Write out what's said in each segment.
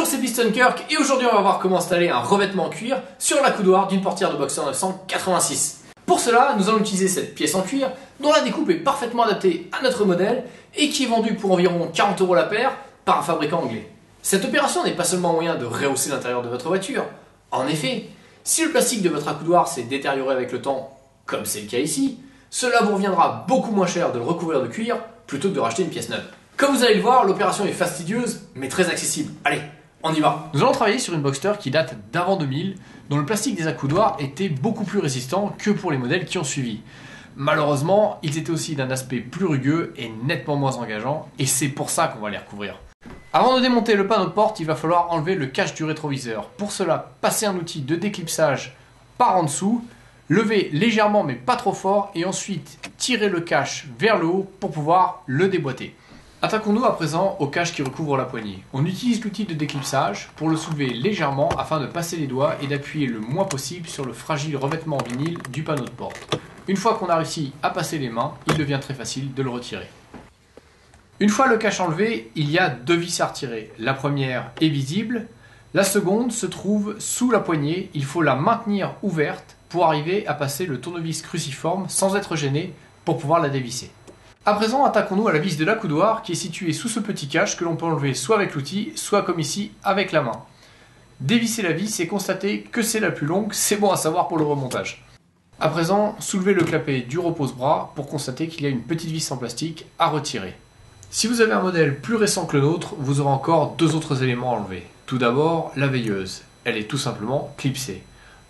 c'est Piston Kirk et aujourd'hui on va voir comment installer un revêtement en cuir sur l'accoudoir d'une portière de boxeur 986. Pour cela, nous allons utiliser cette pièce en cuir dont la découpe est parfaitement adaptée à notre modèle et qui est vendue pour environ 40 € la paire par un fabricant anglais. Cette opération n'est pas seulement un moyen de rehausser l'intérieur de votre voiture. En effet, si le plastique de votre accoudoir s'est détérioré avec le temps, comme c'est le cas ici, cela vous reviendra beaucoup moins cher de le recouvrir de cuir plutôt que de racheter une pièce neuve. Comme vous allez le voir, l'opération est fastidieuse mais très accessible. Allez, on y va. Nous allons travailler sur une Boxster qui date d'avant 2000, dont le plastique des accoudoirs était beaucoup plus résistant que pour les modèles qui ont suivi. Malheureusement, ils étaient aussi d'un aspect plus rugueux et nettement moins engageant, et c'est pour ça qu'on va les recouvrir. Avant de démonter le panneau de porte, il va falloir enlever le cache du rétroviseur. Pour cela, passez un outil de déclipsage par en dessous, levez légèrement mais pas trop fort, et ensuite tirez le cache vers le haut pour pouvoir le déboîter. Attaquons-nous à présent au cache qui recouvre la poignée. On utilise l'outil de déclipsage pour le soulever légèrement afin de passer les doigts et d'appuyer le moins possible sur le fragile revêtement en vinyle du panneau de porte. Une fois qu'on a réussi à passer les mains, il devient très facile de le retirer. Une fois le cache enlevé, il y a deux vis à retirer. La première est visible, la seconde se trouve sous la poignée. Il faut la maintenir ouverte pour arriver à passer le tournevis cruciforme sans être gêné pour pouvoir la dévisser. À présent, attaquons-nous à la vis de l'accoudoir qui est située sous ce petit cache que l'on peut enlever soit avec l'outil, soit comme ici, avec la main. Dévisser la vis et constater que c'est la plus longue, c'est bon à savoir pour le remontage. À présent, soulevez le clapet du repose-bras pour constater qu'il y a une petite vis en plastique à retirer. Si vous avez un modèle plus récent que le nôtre, vous aurez encore deux autres éléments à enlever. Tout d'abord, la veilleuse. Elle est tout simplement clipsée.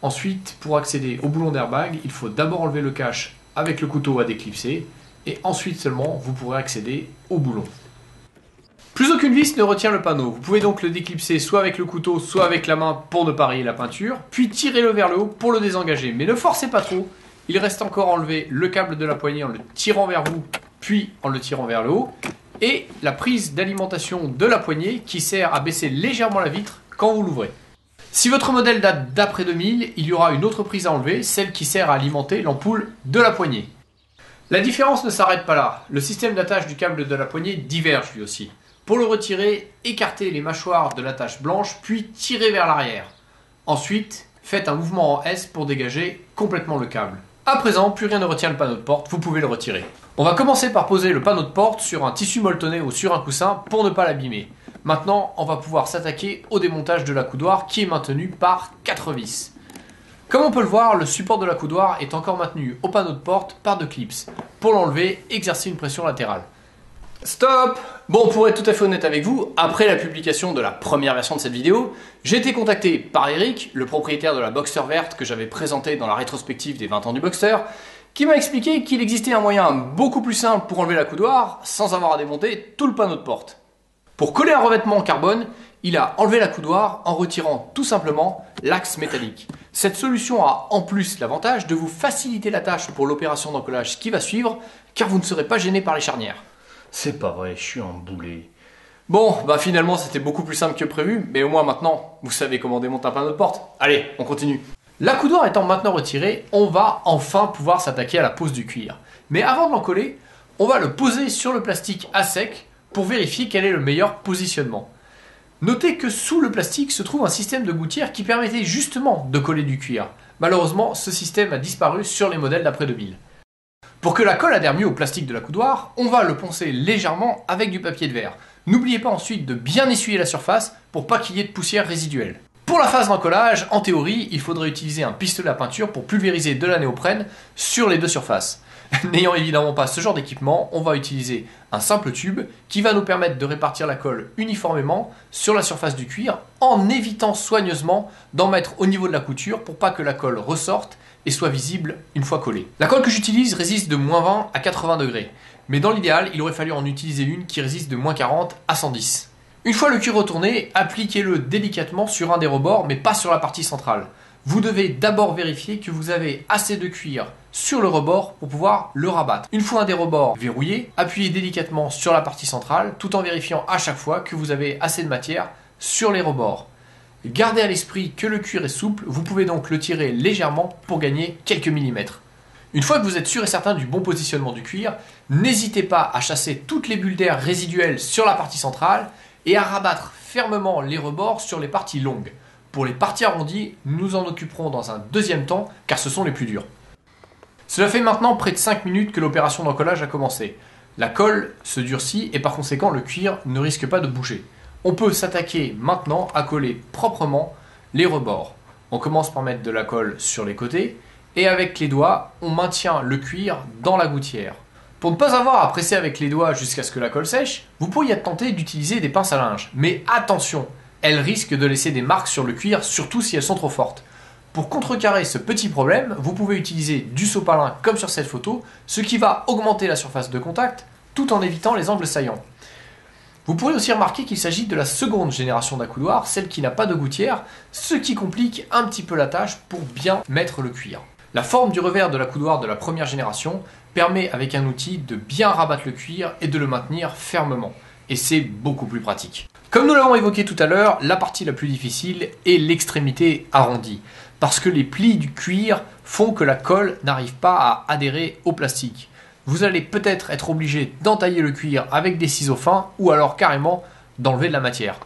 Ensuite, pour accéder au boulon d'airbag, il faut d'abord enlever le cache avec le couteau à déclipser, et ensuite seulement vous pourrez accéder au boulon. Plus aucune vis ne retient le panneau. Vous pouvez donc le déclipser soit avec le couteau, soit avec la main pour ne pas rayer la peinture, puis tirez-le vers le haut pour le désengager. Mais ne forcez pas trop, il reste encore à enlever le câble de la poignée en le tirant vers vous, puis en le tirant vers le haut, et la prise d'alimentation de la poignée qui sert à baisser légèrement la vitre quand vous l'ouvrez. Si votre modèle date d'après 2000, il y aura une autre prise à enlever, celle qui sert à alimenter l'ampoule de la poignée. La différence ne s'arrête pas là. Le système d'attache du câble de la poignée diverge lui aussi. Pour le retirer, écartez les mâchoires de l'attache blanche, puis tirez vers l'arrière. Ensuite, faites un mouvement en S pour dégager complètement le câble. À présent, plus rien ne retient le panneau de porte, vous pouvez le retirer. On va commencer par poser le panneau de porte sur un tissu molletonné ou sur un coussin pour ne pas l'abîmer. Maintenant, on va pouvoir s'attaquer au démontage de l'accoudoir qui est maintenu par 4 vis. Comme on peut le voir, le support de l'accoudoir est encore maintenu au panneau de porte par 2 clips. Pour l'enlever, exercez une pression latérale. Stop! Bon, pour être tout à fait honnête avec vous, après la publication de la première version de cette vidéo, j'ai été contacté par Eric, le propriétaire de la Boxster verte que j'avais présentée dans la rétrospective des 20 ans du Boxster, qui m'a expliqué qu'il existait un moyen beaucoup plus simple pour enlever l'accoudoir sans avoir à démonter tout le panneau de porte. Pour coller un revêtement en carbone, il a enlevé l'accoudoir en retirant tout simplement l'axe métallique. Cette solution a en plus l'avantage de vous faciliter la tâche pour l'opération d'encollage qui va suivre, car vous ne serez pas gêné par les charnières. C'est pas vrai, je suis emboulé. Bon, bah finalement c'était beaucoup plus simple que prévu, mais au moins maintenant, vous savez comment démonter un panneau de porte. Allez, on continue. L'accoudoir étant maintenant retiré, on va enfin pouvoir s'attaquer à la pose du cuir. Mais avant de l'encoller, on va le poser sur le plastique à sec pour vérifier quel est le meilleur positionnement. Notez que sous le plastique se trouve un système de gouttière qui permettait justement de coller du cuir. Malheureusement, ce système a disparu sur les modèles d'après 2000. Pour que la colle adhère mieux au plastique de l'accoudoir, on va le poncer légèrement avec du papier de verre. N'oubliez pas ensuite de bien essuyer la surface pour pas qu'il y ait de poussière résiduelle. Pour la phase d'encollage, en théorie, il faudrait utiliser un pistolet à peinture pour pulvériser de la néoprène sur les deux surfaces. N'ayant évidemment pas ce genre d'équipement, on va utiliser un simple tube qui va nous permettre de répartir la colle uniformément sur la surface du cuir en évitant soigneusement d'en mettre au niveau de la couture pour pas que la colle ressorte et soit visible une fois collée. La colle que j'utilise résiste de -20 à 80 degrés, mais dans l'idéal, il aurait fallu en utiliser une qui résiste de -40 à 110. Une fois le cuir retourné, appliquez-le délicatement sur un des rebords mais pas sur la partie centrale. Vous devez d'abord vérifier que vous avez assez de cuir sur le rebord pour pouvoir le rabattre. Une fois un des rebords verrouillé, appuyez délicatement sur la partie centrale tout en vérifiant à chaque fois que vous avez assez de matière sur les rebords. Gardez à l'esprit que le cuir est souple, vous pouvez donc le tirer légèrement pour gagner quelques millimètres. Une fois que vous êtes sûr et certain du bon positionnement du cuir, n'hésitez pas à chasser toutes les bulles d'air résiduelles sur la partie centrale et à rabattre fermement les rebords sur les parties longues. Pour les parties arrondies, nous nous en occuperons dans un deuxième temps car ce sont les plus dures. Cela fait maintenant près de 5 minutes que l'opération d'encollage a commencé. La colle se durcit et par conséquent le cuir ne risque pas de bouger. On peut s'attaquer maintenant à coller proprement les rebords. On commence par mettre de la colle sur les côtés et avec les doigts, on maintient le cuir dans la gouttière. Pour ne pas avoir à presser avec les doigts jusqu'à ce que la colle sèche, vous pourriez être tenté d'utiliser des pinces à linge. Mais attention, elles risquent de laisser des marques sur le cuir, surtout si elles sont trop fortes. Pour contrecarrer ce petit problème, vous pouvez utiliser du sopalin comme sur cette photo, ce qui va augmenter la surface de contact tout en évitant les angles saillants. Vous pourrez aussi remarquer qu'il s'agit de la seconde génération d'accoudoir, celle qui n'a pas de gouttière, ce qui complique un petit peu la tâche pour bien mettre le cuir. La forme du revers de l'accoudoir de la première génération permet avec un outil de bien rabattre le cuir et de le maintenir fermement. Et c'est beaucoup plus pratique. Comme nous l'avons évoqué tout à l'heure, la partie la plus difficile est l'extrémité arrondie. Parce que les plis du cuir font que la colle n'arrive pas à adhérer au plastique. Vous allez peut-être être obligé d'entailler le cuir avec des ciseaux fins ou alors carrément d'enlever de la matière.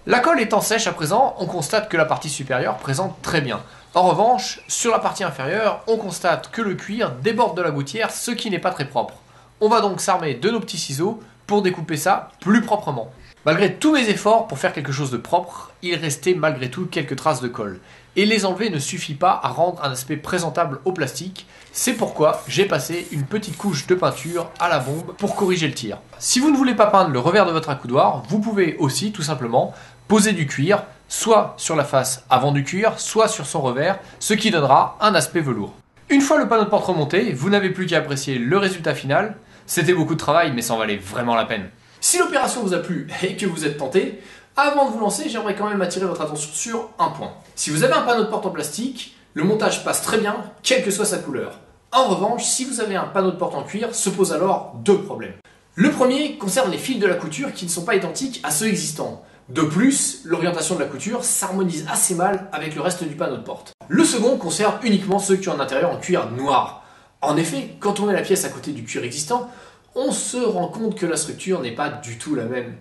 La colle étant sèche à présent, on constate que la partie supérieure présente très bien. En revanche, sur la partie inférieure, on constate que le cuir déborde de la gouttière, ce qui n'est pas très propre. On va donc s'armer de nos petits ciseaux pour découper ça plus proprement. Malgré tous mes efforts pour faire quelque chose de propre, il restait malgré tout quelques traces de colle. Et les enlever ne suffit pas à rendre un aspect présentable au plastique. C'est pourquoi j'ai passé une petite couche de peinture à la bombe pour corriger le tir. Si vous ne voulez pas peindre le revers de votre accoudoir, vous pouvez aussi tout simplement poser du cuir, soit sur la face avant du cuir, soit sur son revers, ce qui donnera un aspect velours. Une fois le panneau de porte remonté, vous n'avez plus qu'à apprécier le résultat final. C'était beaucoup de travail, mais ça en valait vraiment la peine. Si l'opération vous a plu et que vous êtes tenté, avant de vous lancer, j'aimerais quand même attirer votre attention sur un point. Si vous avez un panneau de porte en plastique, le montage passe très bien, quelle que soit sa couleur. En revanche, si vous avez un panneau de porte en cuir, se posent alors deux problèmes. Le premier concerne les fils de la couture qui ne sont pas identiques à ceux existants. De plus, l'orientation de la couture s'harmonise assez mal avec le reste du panneau de porte. Le second concerne uniquement ceux qui ont un intérieur en cuir noir. En effet, quand on met la pièce à côté du cuir existant, on se rend compte que la structure n'est pas du tout la même,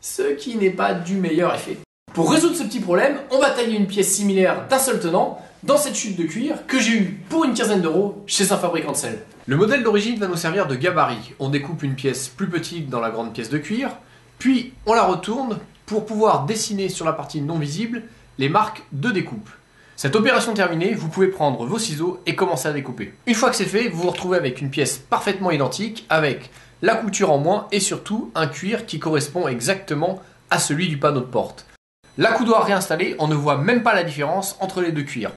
ce qui n'est pas du meilleur effet. Pour résoudre ce petit problème, on va tailler une pièce similaire d'un seul tenant dans cette chute de cuir que j'ai eue pour une quinzaine d'euros chez un fabricant de selle. Le modèle d'origine va nous servir de gabarit. On découpe une pièce plus petite dans la grande pièce de cuir, puis on la retourne pour pouvoir dessiner sur la partie non visible les marques de découpe. Cette opération terminée, vous pouvez prendre vos ciseaux et commencer à découper. Une fois que c'est fait, vous vous retrouvez avec une pièce parfaitement identique avec la couture en moins et surtout un cuir qui correspond exactement à celui du panneau de porte. L'accoudoir réinstallé, on ne voit même pas la différence entre les deux cuirs.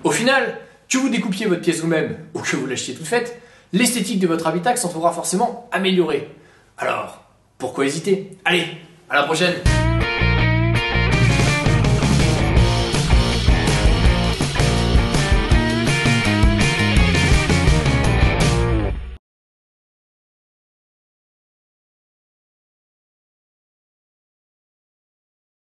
Au final, que vous découpiez votre pièce vous-même ou que vous l'achetiez toute faite, l'esthétique de votre habitacle s'en trouvera forcément améliorée. Alors, pourquoi hésiter? Allez, à la prochaine!